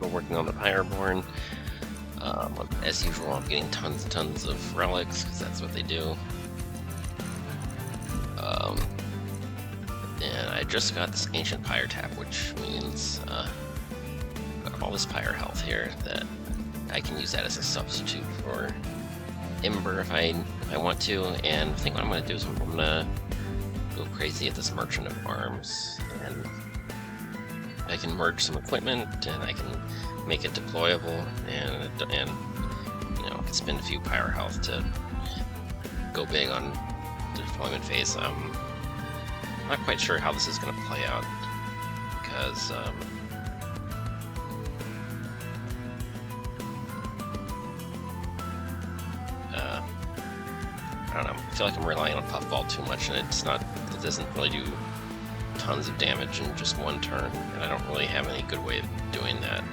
We're working on the Pyreborn. As usual, I'm getting tons and tons of relics, because that's what they do. And I just got this Ancient Pyre Tap, which means got all this Pyre health here that I can use that as a substitute for Ember if I want to. And I think what I'm going to do is I'm going to go crazy at this Merchant of Arms, and I can merge some equipment, and I can make it deployable, and you know, I can spend a few Pyre health to go big on the deployment phase. I'm not quite sure how this is going to play out, because I don't know. I feel like I'm relying on Puffball too much, and it doesn't really do tons of damage in just one turn, and I don't really have any good way of doing that.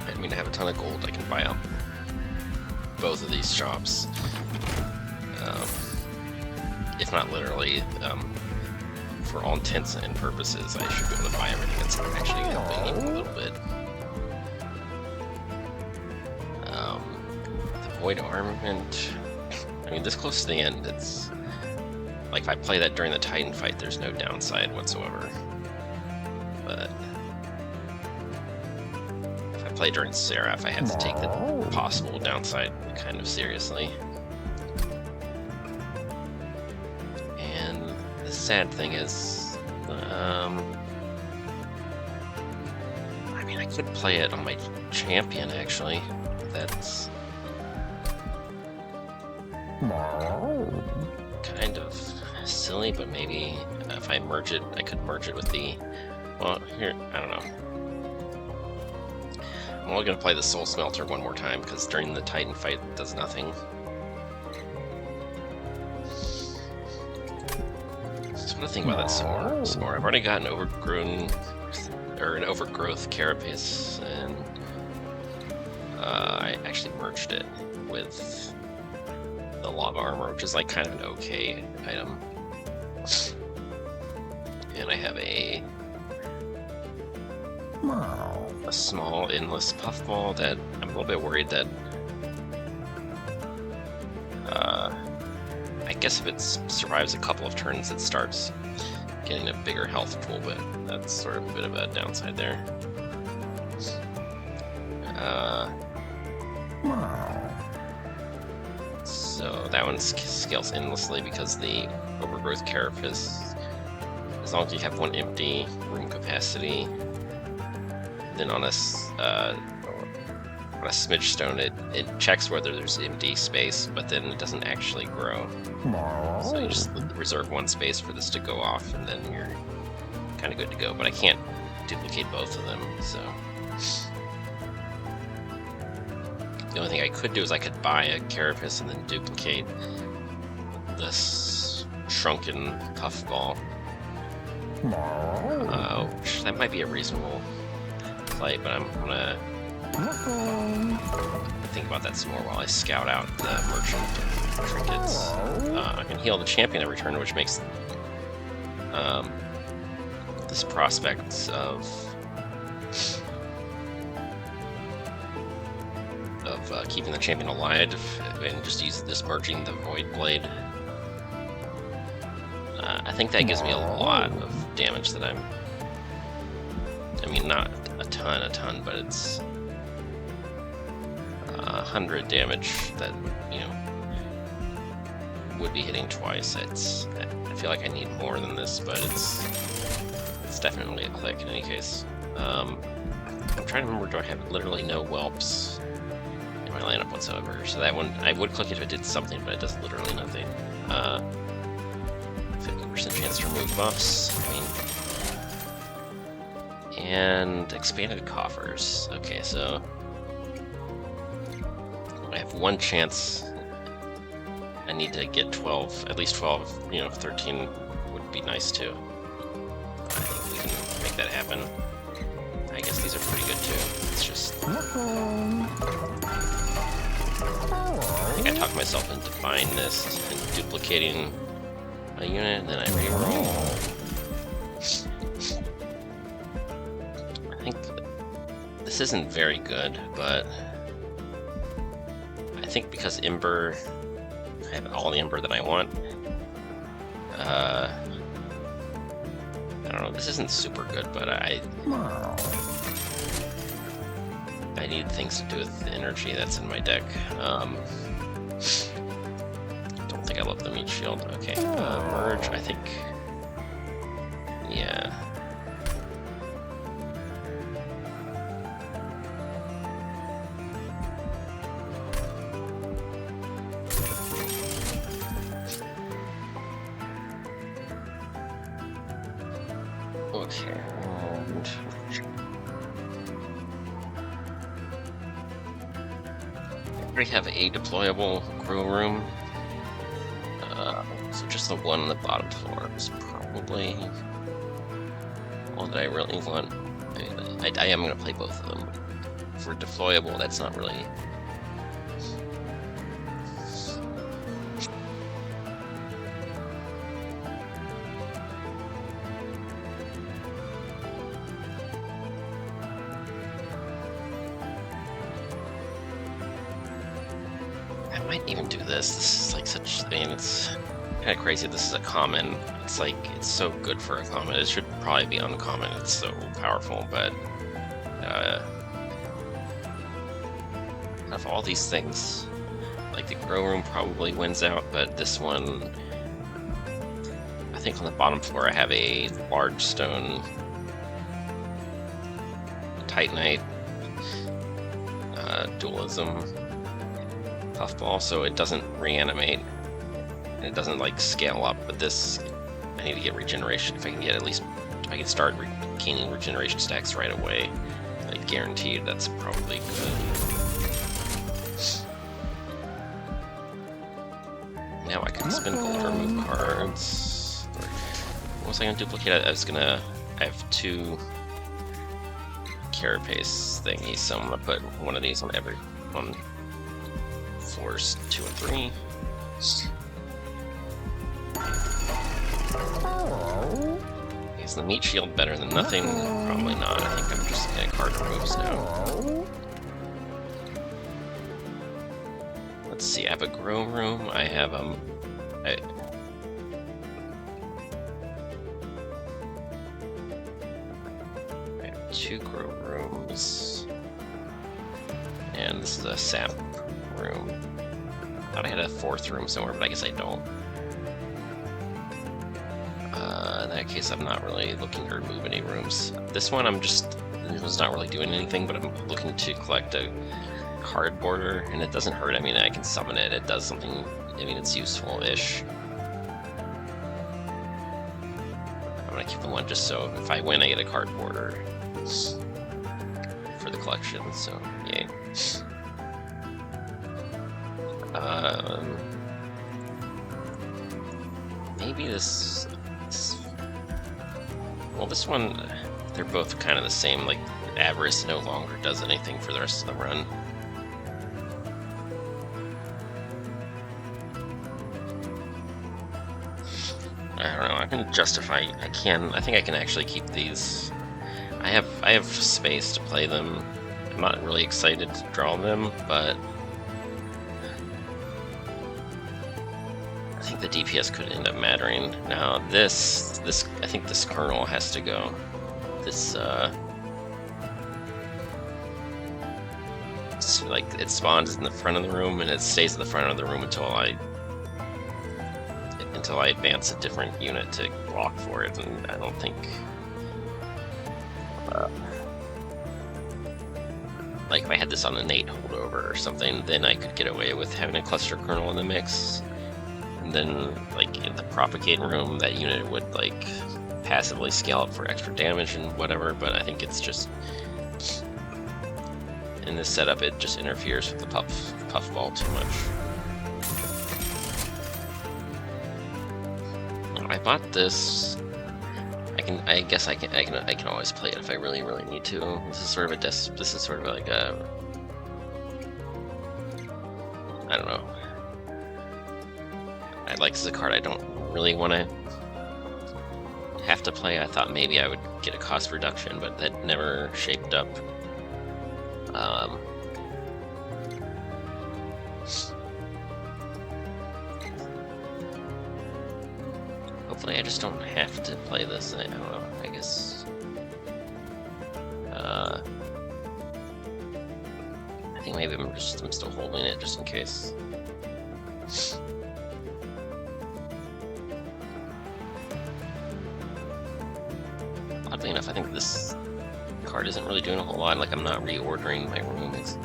I mean, I have a ton of gold. I can buy up both of these shops. If not literally, for all intents and purposes, I should be able to buy everything that's actually helping even a little bit. The Void Armament, I mean, this close to the end, it's like if I play that during the Titan fight, there's no downside whatsoever. But if I play during Seraph, I have to take the possible downside kind of seriously. And the sad thing is, I mean, I could play it on my champion actually. That's kind of silly, but maybe if I merge it, I could merge it with the, well, here, I don't know. I'm only going to play the Soul Smelter one more time, because during the Titan fight it does nothing. So I'm going to think about that some more. I've already got an overgrowth Carapace, and I actually merged it with the Lava Armor, which is like kind of an okay item. And I have a small endless puffball that I'm a little bit worried that I guess if it survives a couple of turns it starts getting a bigger health pool, but that's sort of a bit of a downside there. So that one scales endlessly because the Overgrowth Carapace, as long as you have one empty room capacity, then on a Smidge Stone it checks whether there's empty space, but then it doesn't actually grow. So you just reserve one space for this to go off, and then you're kind of good to go. But I can't duplicate both of them, so the only thing I could do is I could buy a Carapace and then duplicate this shrunken puffball. Which that might be a reasonable play, but I'm gonna think about that some more while I scout out the merchant trinkets. I can heal the champion every turn, which makes this prospect of keeping the champion alive and just use this merging the Void Blade. I think that gives me a lot of damage that I mean, not a ton, but it's 100 damage that, you know, would be hitting twice. I feel like I need more than this, but it's definitely a click in any case. I'm trying to remember, do I have literally no whelps in my lineup whatsoever? So that one, I would click it if it did something, but it does literally nothing. 50% chance to remove buffs. I mean, and expanded coffers. Okay, so I have one chance. I need to get 12, at least 12, you know, 13 would be nice too. I think we can make that happen. I guess these are pretty good too. It's just, I think I talked myself into buying this and duplicating a unit, and then I reroll. I think this isn't very good, but I think because Ember, I have all the Ember that I want. I don't know, this isn't super good, but I need things to do with the energy that's in my deck. Don't think I love the meat shield. Okay, merge, I think. Yeah. Okay, and I already have a deployable grow room. So just the one on the bottom floor is probably all that I really want. I am going to play both of them. For deployable, that's not really... I might even do this. This is like such... I mean, it's kind of crazy. This is a common. It's like, it's so good for a common. It should probably be uncommon. It's so powerful, but of all these things, like the grow room probably wins out, but this one, I think on the bottom floor I have a large stone Titanite dualism puffball, so it doesn't reanimate. It doesn't like scale up, but this, I need to get regeneration. If I can get at least, if I can start gaining regeneration stacks right away, like guaranteed, that's probably good. Now I can spin gold to remove cards. What was I gonna duplicate? I have two carapace thingies, so I'm gonna put one of these on floors 2 and 3. Is the meat shield better than nothing? Probably not. I think I'm just getting card removes now. Let's see, I have a grow room. I have I have 2 grow rooms. And this is a sap room. I thought I had a 4th room somewhere, but I guess I don't. In that case, I'm not really looking to remove any rooms. This one, this one's not really doing anything, but I'm looking to collect a card border, and it doesn't hurt. I mean, I can summon it. It does something. I mean, it's useful-ish. I'm gonna keep the one just so if I win, I get a card border for the collection. So, yay. Maybe this. Well, this one, they're both kind of the same. Like, Avarice no longer does anything for the rest of the run. I don't know. I can justify. I think I can actually keep these. I have space to play them. I'm not really excited to draw them, but I think the DPS could end up mattering. Now this I think this kernel has to go. This it's like it spawns in the front of the room and it stays in the front of the room until I advance a different unit to block for it, and I don't think like if I had this on innate holdover or something, then I could get away with having a cluster kernel in the mix. And then, like, in the propagate room, that unit would, like, passively scale up for extra damage and whatever, but I think it's just... in this setup, it just interferes with the puffball too much. I bought this... I guess I can always play it if I really need to. This is sort of like a... I don't know. I like this as a card I don't really want to have to play, I thought maybe I would get a cost reduction, but that never shaped up. Um, Hopefully I just don't have to play this. I don't know, I guess... I think maybe I'm still holding it just in case. Oddly enough, I think this card isn't really doing a whole lot. Like, I'm not reordering my rooms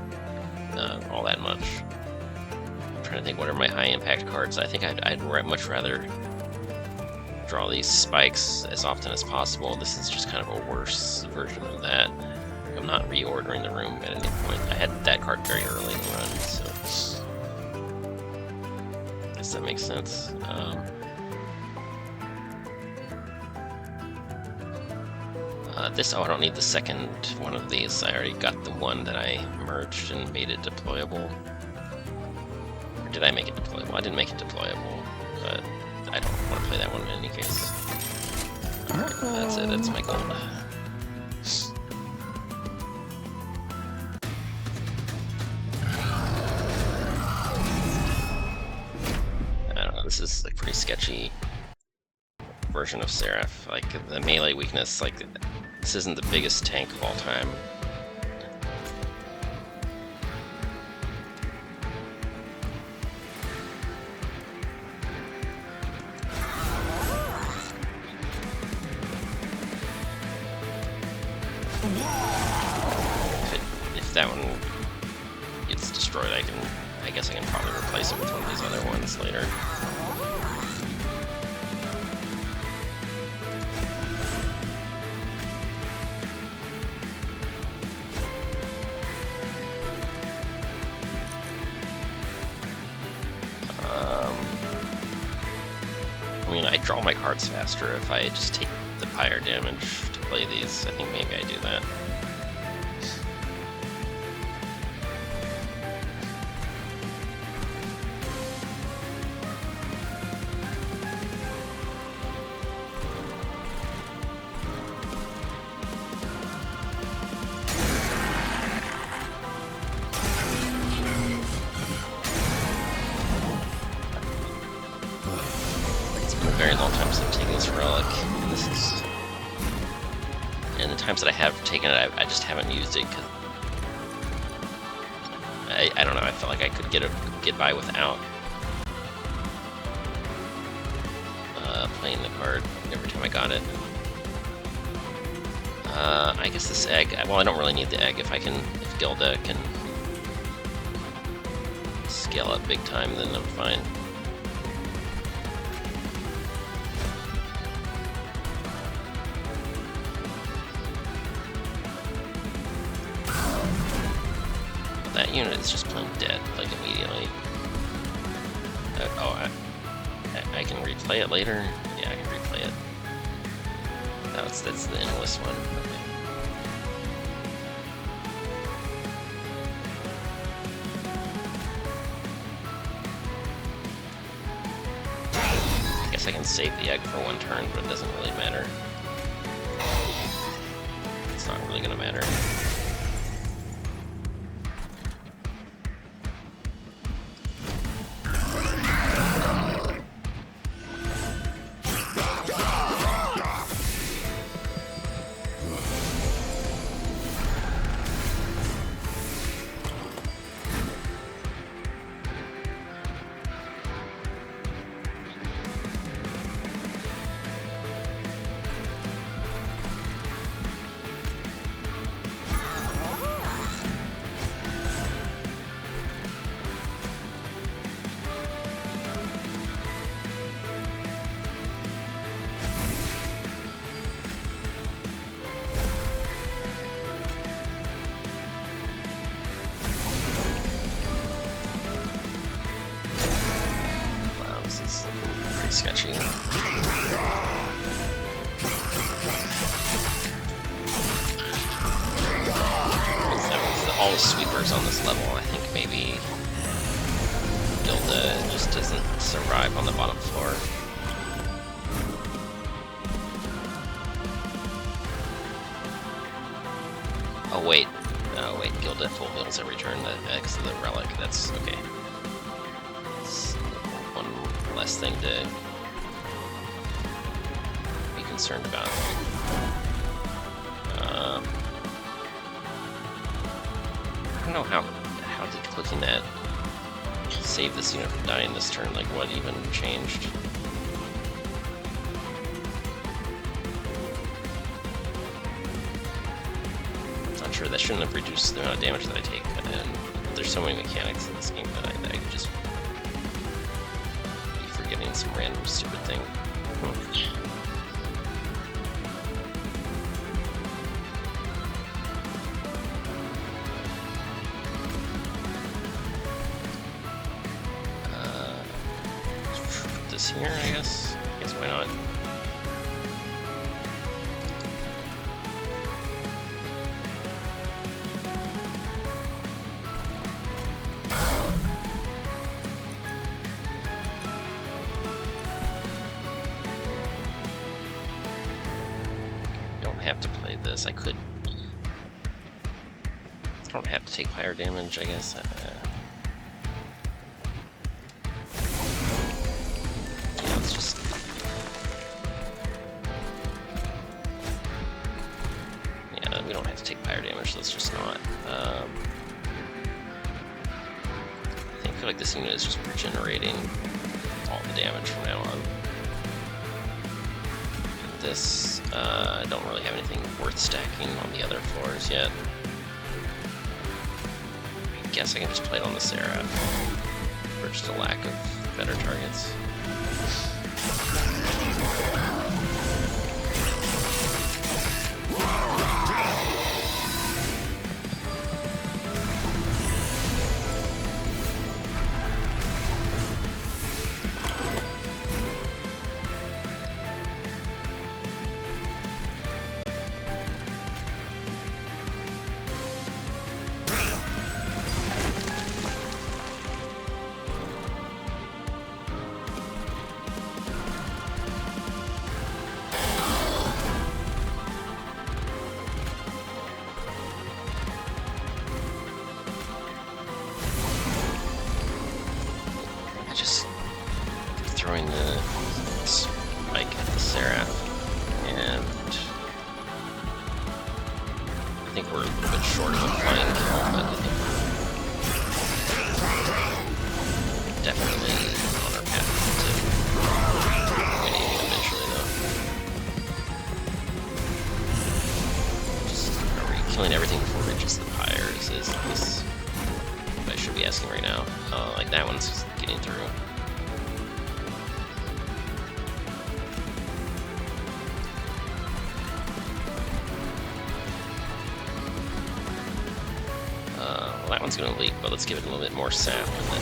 all that much. I'm trying to think what are my high impact cards. I think I'd much rather draw these spikes as often as possible. This is just kind of a worse version of that. I'm not reordering the room at any point. I had that card very early in the run, so I guess that makes sense. Oh, I don't need the second one of these. I already got the one that I merged and made it deployable. Or did I make it deployable? I didn't make it deployable, but I don't want to play that one in any case. Alright, that's it. That's my goal. I don't know, this is a pretty sketchy version of Seraph. Like, the melee weakness, like, this isn't the biggest tank of all time. If that one gets destroyed, I guess I can probably replace it with one of these other ones later. I mean, I draw my cards faster if I just take the fire damage to play these. I think maybe I do that. Very long time since I've taken this relic, and the times that I have taken it, I just haven't used it because I don't know. I felt like I could get by without playing the card every time I got it. I guess this egg. Well, I don't really need the egg if Gilda can scale up big time, then I'm fine. That unit is just plain dead, like, immediately. I can replay it later? Yeah, I can replay it. That's the endless one. Okay. I guess I can save the egg for one turn, but it doesn't really matter. It's not really gonna matter. Sketchy. All the sweepers on this level, I think maybe Gilda just doesn't survive on the bottom floor. Oh wait. Oh wait, Guild at full heals every turn. That X of the relic. That's okay. It's one less thing to be concerned about. I don't know how did clicking that save this unit from dying this turn. Like, what even changed? Not sure. That shouldn't have reduced the amount of damage that I take. And there's so many mechanics in this game that I could just be forgetting some random stupid thing. This here, I guess. Why not? Don't have to play this. I could. I don't have to take fire damage, I guess. We don't have to take fire damage, let's just not. I feel like this unit is just regenerating all the damage from now on. And this, I don't really have anything worth stacking on the other floors yet. I guess I can just play it on the Seraph for just a lack of better targets. Just throwing the spike at the Seraph, and I think we're a little bit short of a flying kill, but I think we're definitely on our path to winning eventually, though. Just, are we killing everything before it reaches the pyres? Is what I should be asking right now. Like that one's just getting through. Well, that one's gonna leak, but let's give it a little bit more sap and then.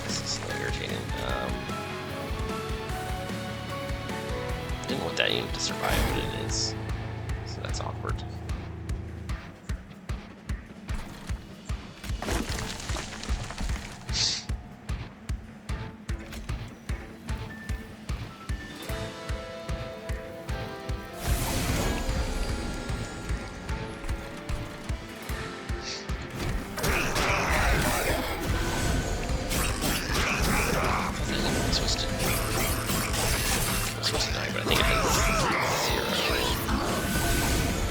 This is so irritating. Didn't want that unit to survive, but it is. So that's awkward. Supposed to die, but I think it has 0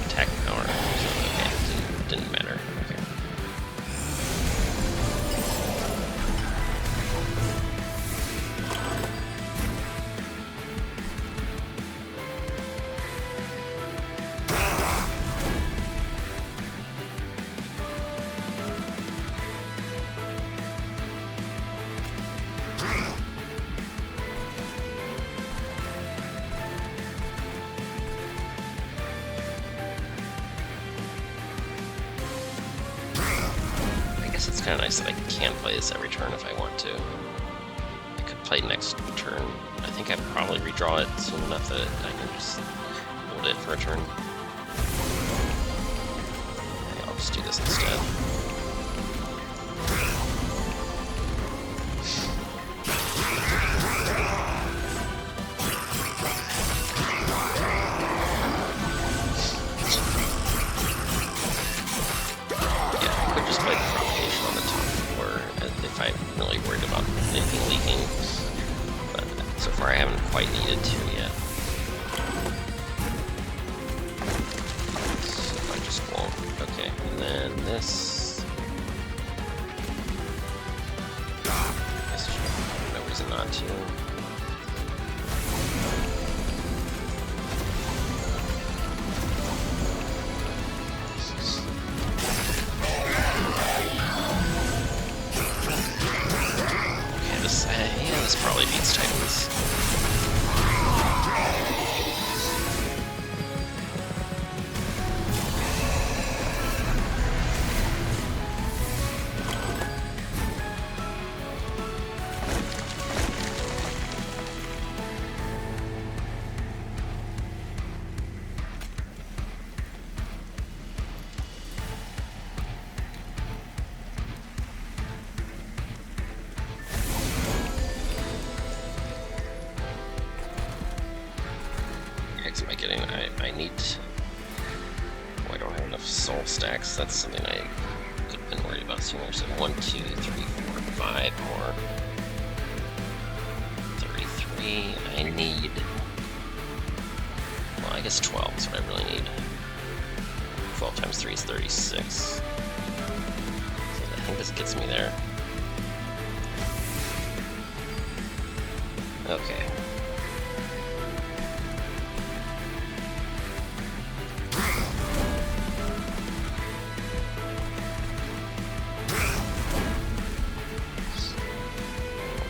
attack power. So, okay, it didn't matter. Okay. It's kind of nice that I can play this every turn if I want to. I could play next turn. I think I'd probably redraw it soon enough that I can just hold it for a turn. Okay, I'll just do this instead. need... Oh, I don't have enough soul stacks. That's something I could have been worried about sooner. So 1, 2, 3, 4, 5 more. 33. I need... Well, I guess 12 is what I really need. 12 times 3 is 36. So I think this gets me there. Okay.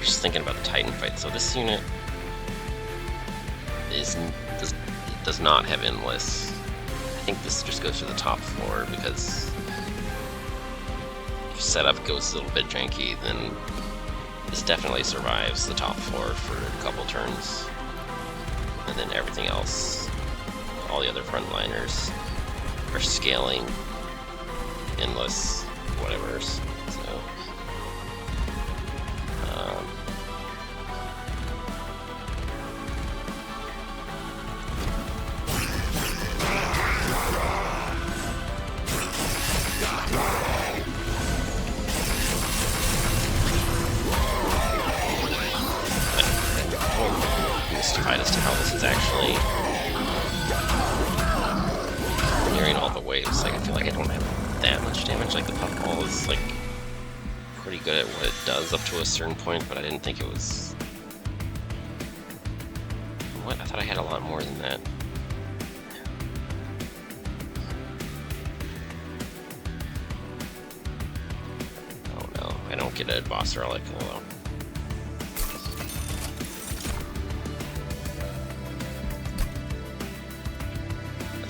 Just thinking about the Titan fight. So this unit does not have endless. I think this just goes to the top floor because if setup goes a little bit janky, then this definitely survives the top floor for a couple turns. And then everything else, all the other frontliners are scaling endless whatevers. Mystified as to how this is actually nearing all the waves. Like, I feel like I don't have that much damage. Like, the puffball is like pretty good at what it does up to a certain point, but I didn't think it was. What? I thought I had a lot more than that. Oh no, I don't get a boss relic. Oh well.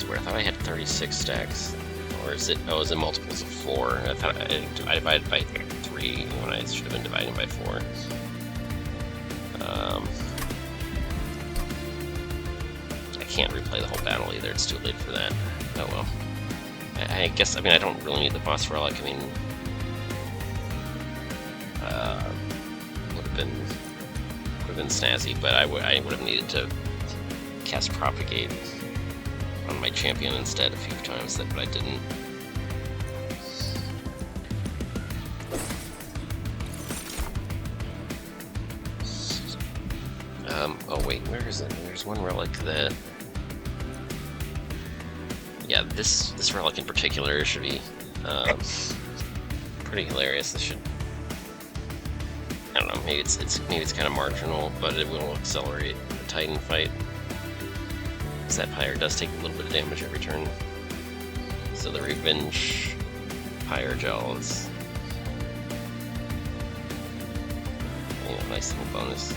I thought I had 36 stacks, or is it? Oh, is it multiples of 4? I thought I divided by 3 when I should have been dividing by 4. I can't replay the whole battle either. It's too late for that. Oh well. I guess. I mean, I don't really need the boss relic. I mean, would have been snazzy, but I would have needed to cast propagate on my champion instead a few times, but I didn't. Oh wait, where is it? There's one relic that... Yeah, this relic in particular should be pretty hilarious. This should... I don't know, maybe it's kind of marginal, but it will accelerate the Titan fight. That pyre does take a little bit of damage every turn. So the revenge pyre gel is a nice little bonus.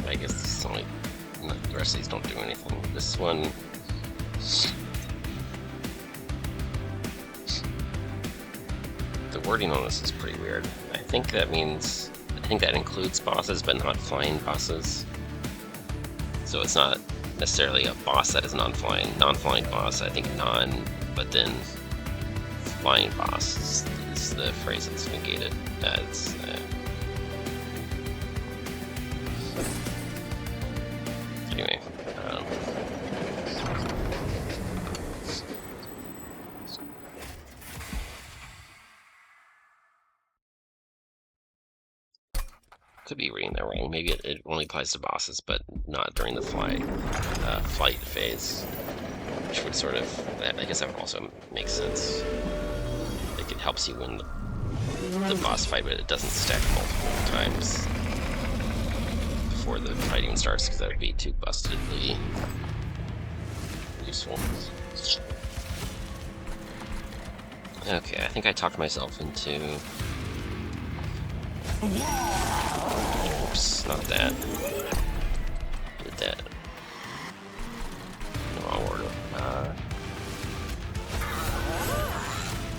I guess this is only... No, the rest of these don't do anything. This one... The wording on this is pretty weird. I think that means... I think that includes bosses, but not flying bosses. So it's not necessarily a boss that is non-flying. Non-flying boss, I think but then flying boss is the phrase that's negated. That's... Anyway, could be reading that wrong. Maybe it only applies to bosses, but not during the flight phase, which would sort of, I guess that would also make sense. Like, it helps you win the boss fight, but it doesn't stack multiple times before the fight even starts, because that would be too bustedly useful. Okay, I think I talked myself into... Oops, not that. Did that. No, order.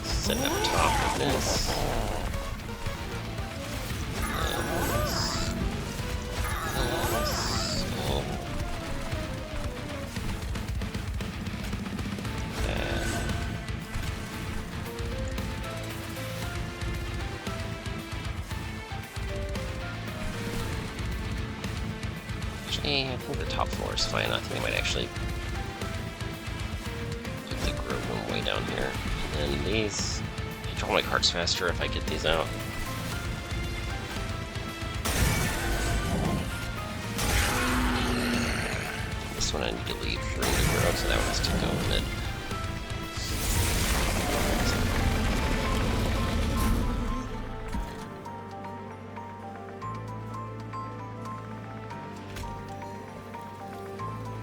Set it up top of this. Actually, I think the top floor is fine. I think I might actually put the grow room way down here. And then these, I draw my cards faster if I get these out. This one I need to leave room to grow, so that one has to go in it.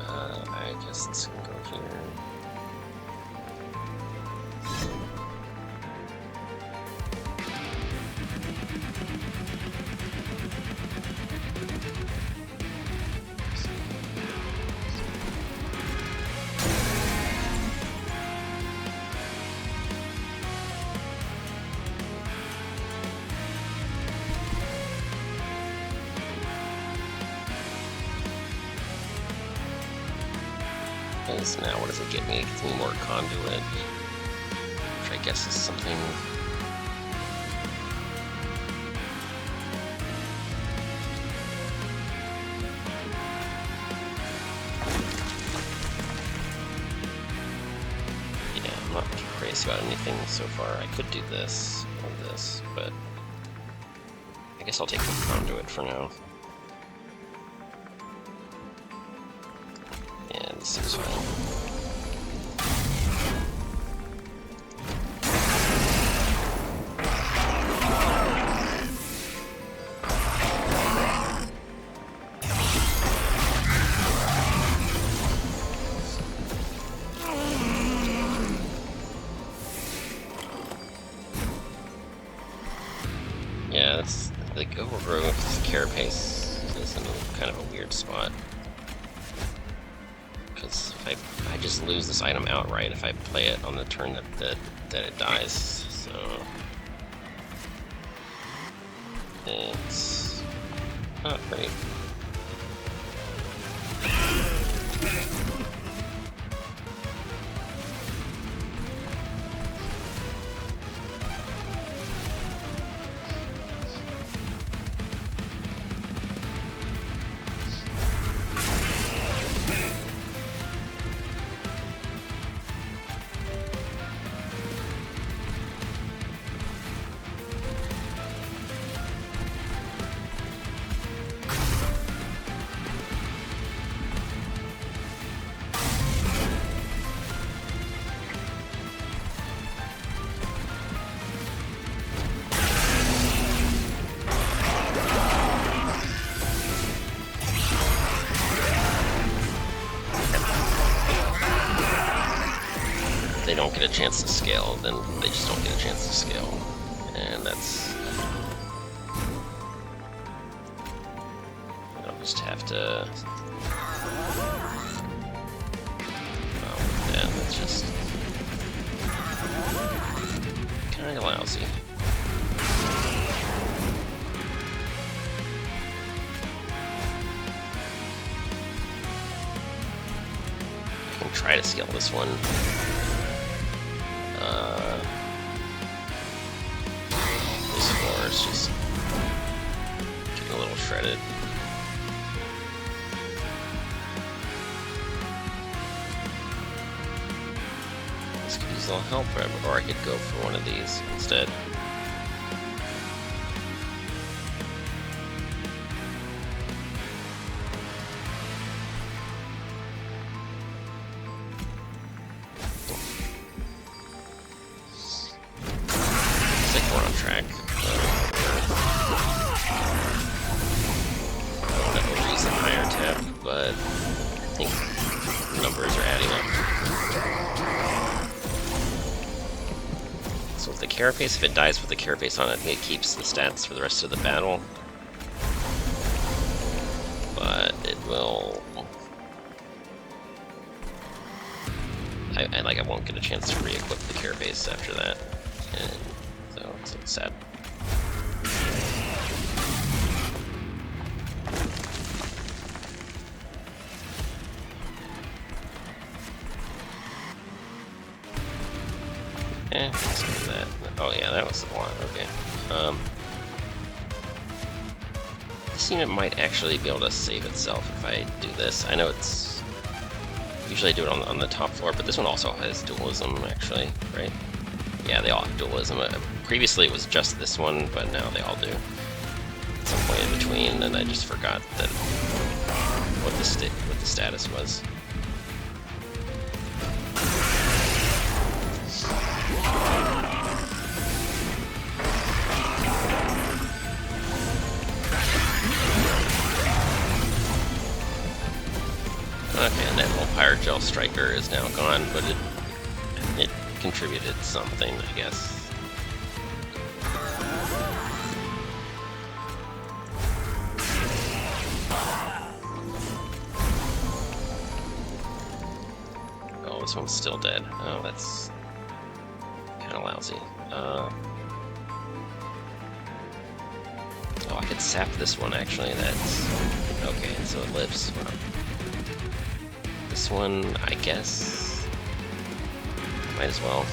I guess this can go here. So now what does it get me? It gets me more conduit, which I guess is something. Yeah, I'm not too crazy about anything so far. I could do this or this, but I guess I'll take the conduit for now. And this is fine. Yeah, that's like overgrowth carapace is in kind of a weird spot. Because if I just lose this item outright if I play it on the turn that it dies, so it's not great. They don't get a chance to scale, then they just don't get a chance to scale. And that's... I'll just have to... Oh, yeah, that's just... kinda lousy. I can try to scale this one. This floor is just getting a little shredded. This could use a little help, or I could go for one of these instead. Track. That will use a higher tap, but I think numbers are adding up. So with the carapace, if it dies with the carapace on it, it keeps the stats for the rest of the battle. But it will... I won't get a chance to re-equip the carapace after that. And so it's sad. Let's do that. Oh yeah, that was the one. Okay. This unit might actually be able to save itself if I do this. I know it's... Usually I do it on the top floor, but this one also has dualism, actually, right? Yeah, they all have dualism. Previously it was just this one, but now they all do. At some point in between, and I just forgot that what the status was. Okay, and that little Pyrogel Striker is now gone, but it contributed something, I guess. Oh, this one's still dead. Oh, that's kind of lousy. Oh, I could sap this one, actually. That's... Okay, so it lives. Wow. This one, I guess... Might as well.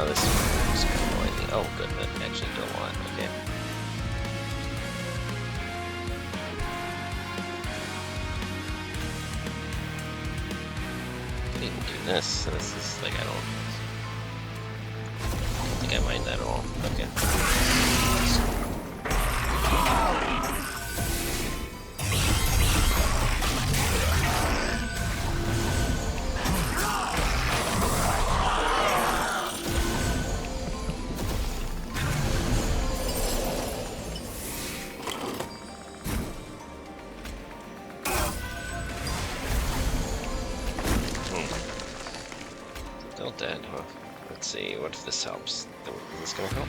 This is kind of annoying. Oh, good, that actually did a lot. Okay. Could even do this. So this is like, I don't think I mind that at all. Okay. Still dead, huh? Let's see, what if this helps? Is this gonna help?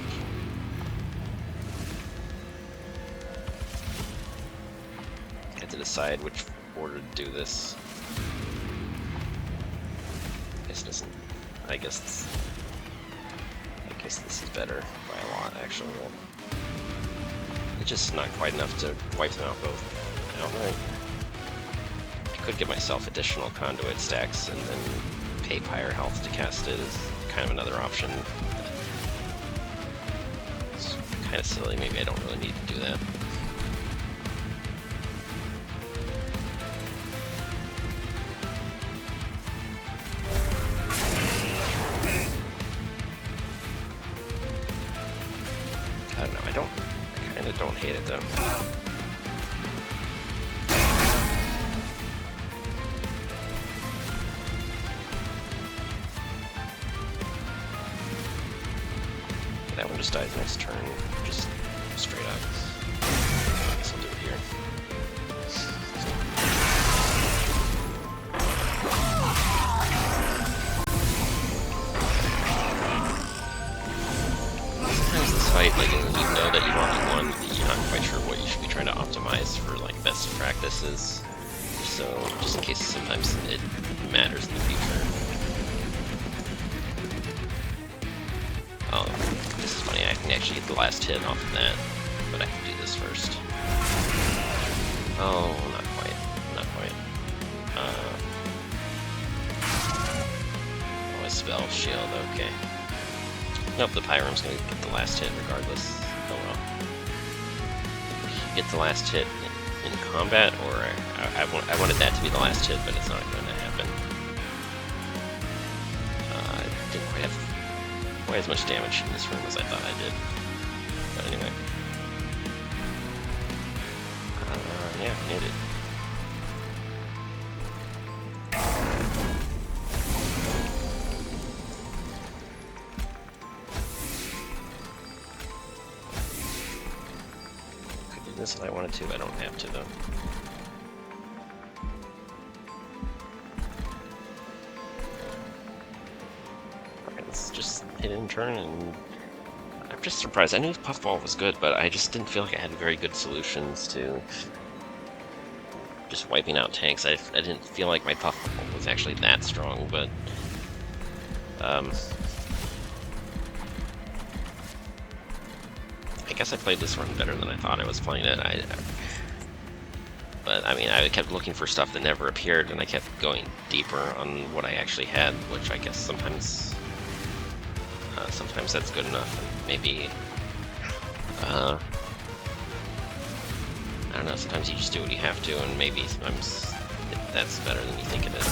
I have to decide which order to do this. I guess this is better by a lot, actually. It's just not quite enough to wipe them out both outright. I could give myself additional conduit stacks and then pay Pyre health to cast it is kind of another option. It's kind of silly, maybe I don't really need to do that. I don't know, I kind of don't hate it though. That one just dies next turn, just straight up. I guess I'll do it here. Sometimes this fight, like, you know that you've already won, you're not quite sure what you should be trying to optimize for, like, best practices. So, just in case sometimes it matters in the future. Oh, this is funny, I can actually get the last hit off of that, but I have to do this first. Oh, not quite, not quite. Oh, I spell shield, okay. Nope, the Pyro's gonna get the last hit regardless. Oh well. Get the last hit in combat, or I wanted that to be the last hit, but it's not going to happen. I didn't quite have quite as much damage in this room as I thought I did. But anyway. Yeah, made it. Could do this if I wanted to, I don't have to though. Let's just hit it in turn, and I'm just surprised. I knew Puffball was good, but I just didn't feel like I had very good solutions to just wiping out tanks. I didn't feel like my Puffball was actually that strong, but I guess I played this run better than I thought I was playing it. But I mean, I kept looking for stuff that never appeared, and I kept going deeper on what I actually had, which I guess sometimes that's good enough. And maybe uh, I don't know. Sometimes you just do what you have to, and maybe sometimes that's better than you think it is.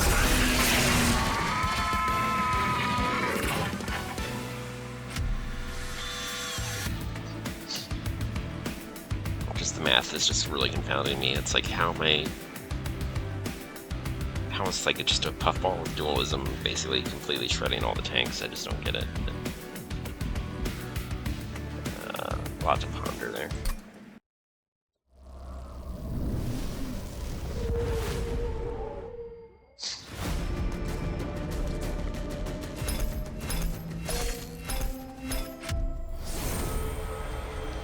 Just the math is just really confounding me. It's like how is like just a puffball of dualism basically completely shredding all the tanks? I just don't get it. A lot to ponder there.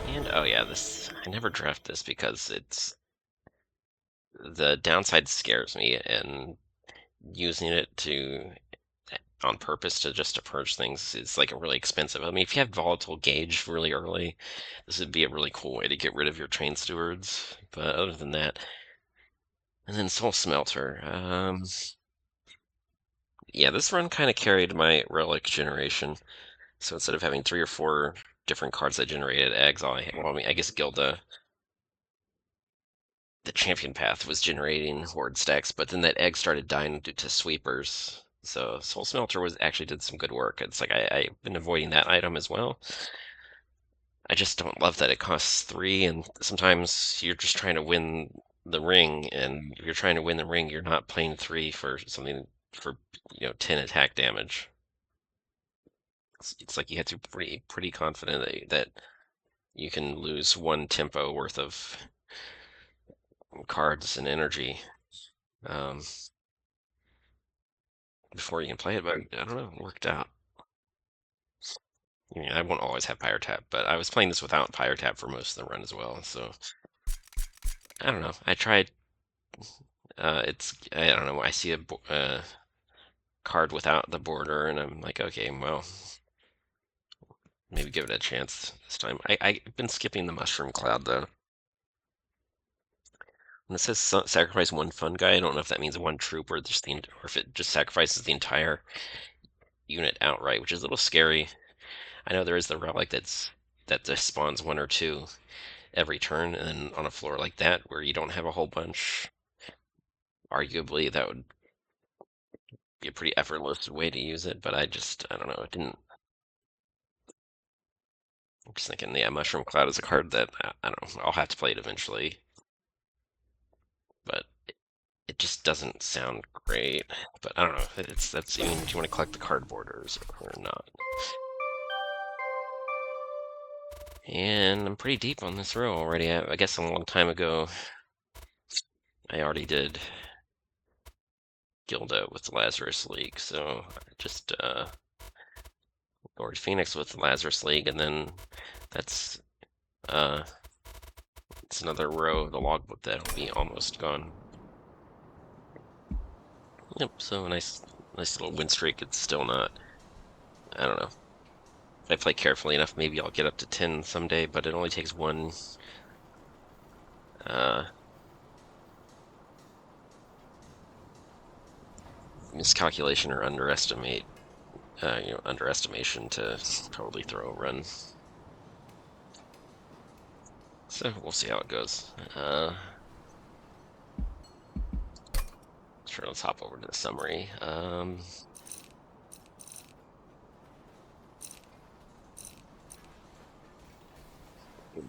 And oh yeah, I never draft this because the downside scares me, and using it on purpose to just to purge things is like a really expensive. I mean, if you have volatile gauge really early, this would be a really cool way to get rid of your train stewards. But other than that, and then Soul Smelter. Yeah, this run kind of carried my relic generation. So instead of having 3 or 4 different cards that generated eggs, well, I mean, I guess Gilda, the champion path, was generating horde stacks, but then that egg started dying due to sweepers. So Soul Smelter actually did some good work. It's like I've been avoiding that item as well. I just don't love that it costs 3, and sometimes you're just trying to win the ring, and if you're trying to win the ring, you're not playing 3 for something for 10 attack damage. It's like you have to be pretty confident that you can lose 1 tempo worth of cards and energy um, before you can play it. But I don't know, it worked out. I mean, I won't always have Pyre Tap, but I was playing this without Pyre Tap for most of the run as well. So I don't know. I tried. I don't know. I see a card without the border, and I'm like, okay, well, maybe give it a chance this time. I've been skipping the Mushroom Cloud though. When it says sacrifice 1 fun guy, I don't know if that means 1 troop or or if it just sacrifices the entire unit outright, which is a little scary. I know there is the relic that just spawns 1 or 2 every turn, and then on a floor like that where you don't have a whole bunch, arguably that would be a pretty effortless way to use it. But I don't know, it didn't. I'm just thinking, yeah, Mushroom Cloud is a card that I don't know. I'll have to play it eventually, but it just doesn't sound great. But I don't know. That's even. Do you want to collect the card borders or not? And I'm pretty deep on this row already. I guess a long time ago, I already did Gilda with Lazarus League, so I just Lord Phoenix with Lazarus League, and then that's it's another row of the logbook that'll be almost gone. Yep, so nice little win streak. It's still not, I don't know. If I play carefully enough, maybe I'll get up to 10 someday, but it only takes 1 uh, miscalculation or underestimation to totally throw a run. So we'll see how it goes. Sure, let's hop over to the summary.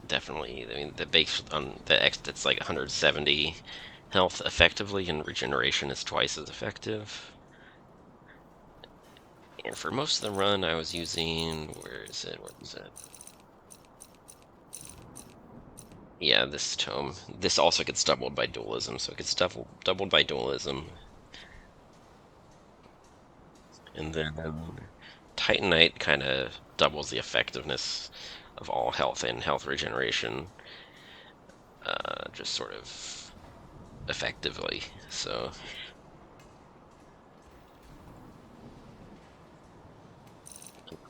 Definitely, I mean, the base on the X that's like 170 health effectively, and regeneration is twice as effective. And for most of the run, I was using, where is it? Yeah, this tome. This also gets doubled by dualism, so it gets doubled by dualism. And then Titanite kind of doubles the effectiveness of all health and health regeneration, just sort of effectively. So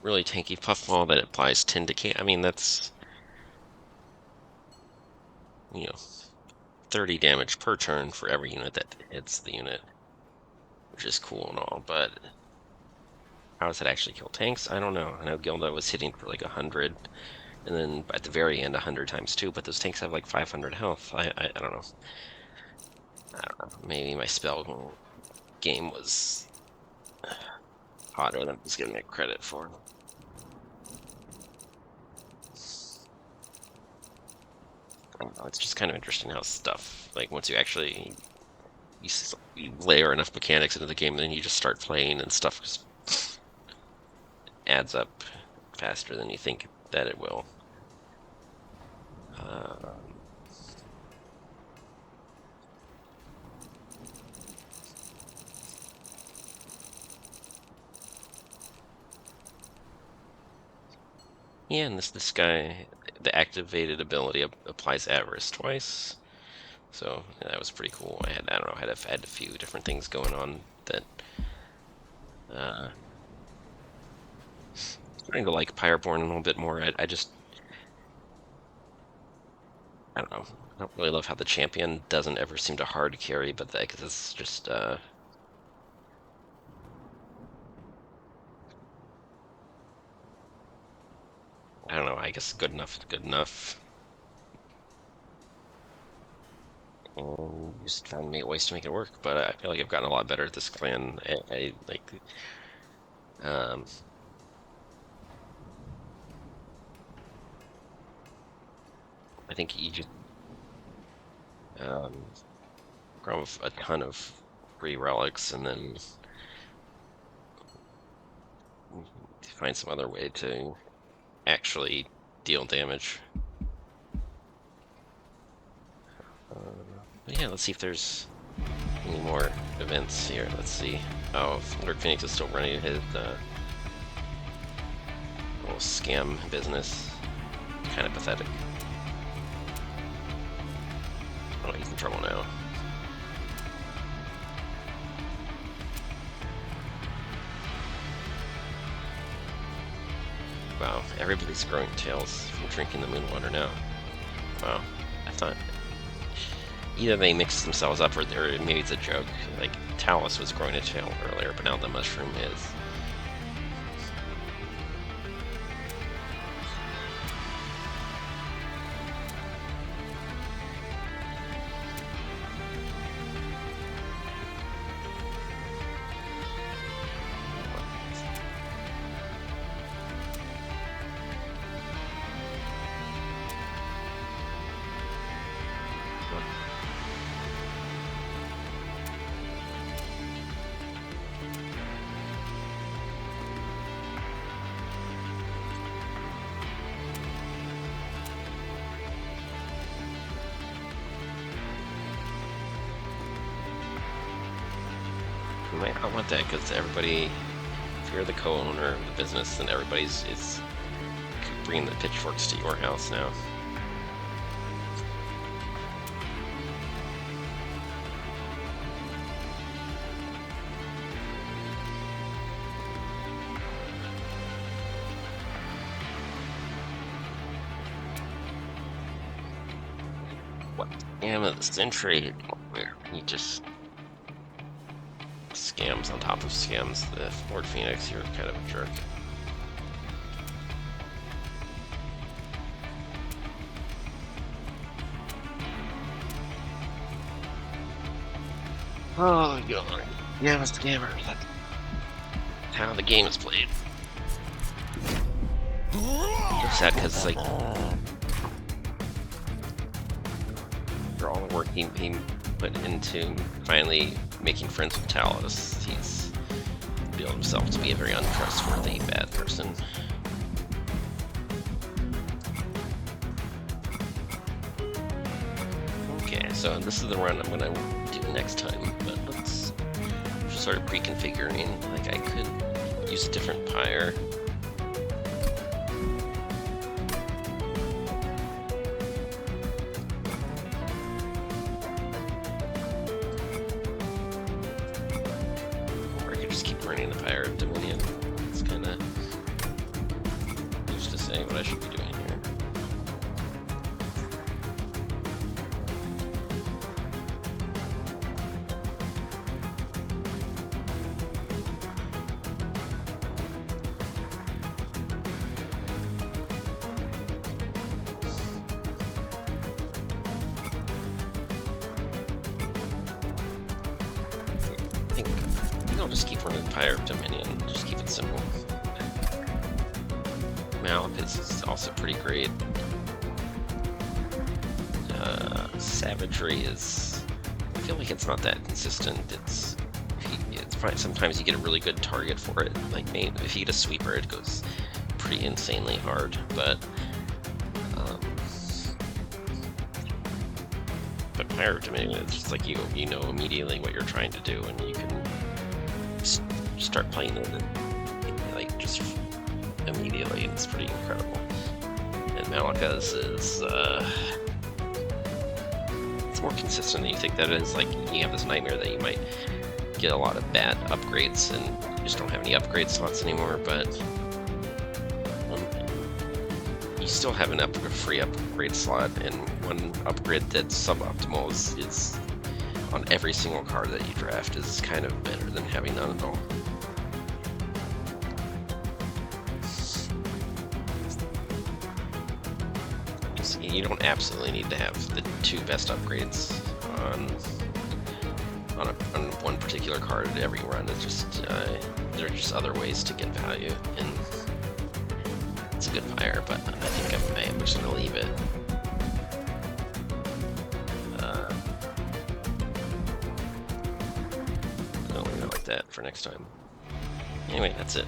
really tanky puffball that applies 10 decay. I mean, that's you know, 30 damage per turn for every unit that hits the unit, which is cool and all, but how does it actually kill tanks? I don't know. I know Gilda was hitting for like 100, and then at the very end 100 times 2, but those tanks have like 500 health. I don't know. I don't know. Maybe my spell game was hotter than I was giving it credit for. I don't know. It's just kind of interesting how stuff, like once you actually you layer enough mechanics into the game, then you just start playing and stuff just adds up faster than you think that it will. Yeah, and this guy, the activated ability applies avarice twice, so yeah, that was pretty cool. I don't know, I had a few different things going on that. I'm starting to like Pyreborn a little bit more. I don't know. I don't really love how the champion doesn't ever seem to hard carry, but because it's just I don't know. I guess good enough, good enough. And just found me ways to make it work, but I feel like I've gotten a lot better at this clan. I like, um, I think you just um, grab a ton of free relics and then find some other way to actually deal damage. But yeah, let's see if there's any more events here. Let's see. Oh, Lord Phoenix is still running his little scam business. Kind of pathetic. Oh, he's in trouble now. Wow, everybody's growing tails from drinking the moon water now. Wow, I thought either they mixed themselves up or maybe it's a joke. Like, Talus was growing a tail earlier, but now the mushroom is. You might not want that because everybody, if you're the co-owner of the business, then everybody's is bringing the pitchforks to your house now. What scam of the century? Where you just scams on top of scams. The Lord Phoenix, you're kind of a jerk. Oh, God. Yeah, I'm a scammer. That's how the game is played. I'm sad because, like, for all the work he put into finally making friends with Talos, he's revealed himself to be a very untrustworthy bad person. Okay, so this is the run I'm gonna do next time, but let's just start pre-configuring. Like, I could use a different pyre. Or I could just keep running the pyre of Dominion. It's kinda who's to say what I should be doing here. I'll just keep running Pyre of Dominion, just keep it simple. Malapis is also pretty great. Savagery is... I feel like it's not that consistent. It's fine. Sometimes you get a really good target for it. Like maybe if you get a sweeper, it goes pretty insanely hard. But Pyre of Dominion, it's just like you know immediately what you're trying to do, and you can start playing it like just immediately, and it's pretty incredible. And Malaka's is it's more consistent than you think that it is. Like you have this nightmare that you might get a lot of bad upgrades, and you just don't have any upgrade slots anymore. But you still have a free upgrade slot, and one upgrade that's suboptimal is on every single card that you draft is kind of better than having none at all. You don't absolutely need to have the two best upgrades on one particular card at every run. It's just there are just other ways to get value, and it's a good fire. But I think I'm just gonna leave it. I'll leave it like that for next time. Anyway, that's it.